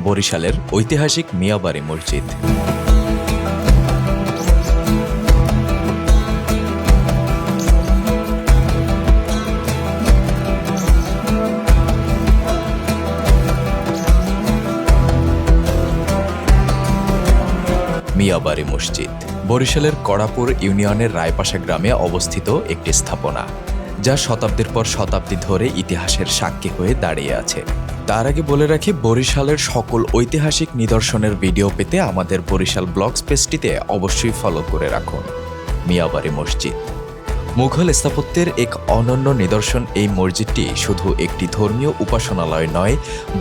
বরিশালের ঐতিহাসিক মিয়াবাড়ি মসজিদ। মিয়াবাড়ি মসজিদ বরিশালের কড়াপুর ইউনিয়নের রায়পাশা গ্রামে অবস্থিত একটি স্থাপনা, যা শতাব্দীর পর শতাব্দী ধরে ইতিহাসের সাক্ষী হয়ে দাঁড়িয়ে আছে। তার আগে বলে রাখি, বরিশালের সকল ঐতিহাসিক নিদর্শনের ভিডিও পেতে আমাদের বরিশাল ব্লগস পেজটিতে অবশ্যই ফলো করে রাখুন। মিয়াবাড়ি মসজিদ মুঘল স্থাপত্যের এক অনন্য নিদর্শন। এই মসজিদটি শুধু একটি ধর্মীয় উপাসনালয় নয়,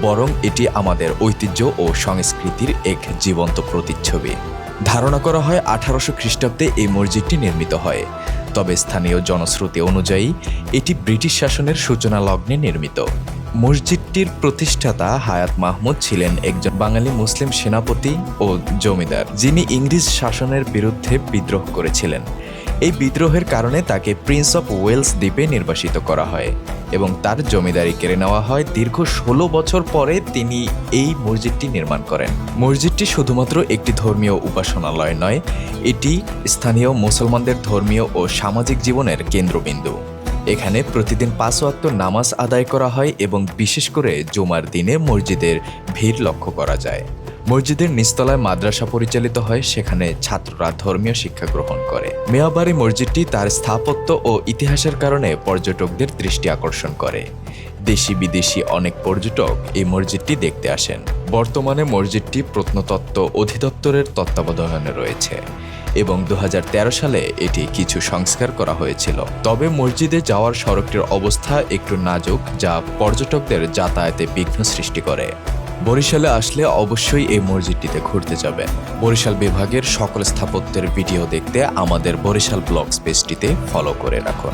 বরং এটি আমাদের ঐতিহ্য ও সংস্কৃতির এক জীবন্ত প্রতিচ্ছবি। ধারণা করা হয় 1800 খ্রিস্টাব্দে এই মসজিদটি নির্মিত হয়, তবে স্থানীয় জনশ্রুতি অনুযায়ী এটি ব্রিটিশ শাসনের সূচনা লগ্নে নির্মিত। মসজিদটির প্রতিষ্ঠাতা হায়াত মাহমুদ ছিলেন একজন বাঙালি মুসলিম সেনাপতি ও জমিদার, যিনি ইংরেজ শাসনের বিরুদ্ধে বিদ্রোহ করেছিলেন। এই বিদ্রোহের কারণে তাকে প্রিন্স অফ ওয়েলস দ্বীপে নির্বাসিত করা হয় এবং তার জমিদারি কেড়ে নেওয়া হয়। দীর্ঘ 16 বছর পরে তিনি এই মসজিদটি নির্মাণ করেন। মসজিদটি শুধুমাত্র একটি ধর্মীয় উপাসনালয় নয়, এটি স্থানীয় মুসলমানদের ধর্মীয় ও সামাজিক জীবনের কেন্দ্রবিন্দু। এখানে প্রতিদিন 5 ওয়াক্ত নামাজ আদায় করা হয় এবং বিশেষ করে জুমার দিনে মসজিদের ভিড় লক্ষ্য করা যায়। মসজিদের নিচতলায় মাদ্রাসা পরিচালিত হয়, সেখানে ছাত্ররা ধর্মীয় শিক্ষা গ্রহণ করে। মিয়াবাড়ি মসজিদটি তার স্থাপত্য ও ইতিহাসের কারণে পর্যটকদের দৃষ্টি আকর্ষণ করে। দেশি বিদেশি অনেক পর্যটক এই মসজিদটি দেখতে আসেন। বর্তমানে মসজিদটি প্রত্নতত্ত্ব অধিদপ্তরের তত্ত্বাবধানে রয়েছে এবং 2013 সালে এটি কিছু সংস্কার করা হয়েছিল। তবে মসজিদে যাওয়ার সড়কটির অবস্থা একটু নাজুক, যা পর্যটকদের যাতায়াতে বিঘ্ন সৃষ্টি করে। বরিশালে আসলে অবশ্যই এই মসজিদটিতে ঘুরতে যাবেন। বরিশাল বিভাগের সকল স্থাপত্যের ভিডিও দেখতে আমাদের বরিশাল ব্লগস পেজটিতে ফলো করে রাখুন।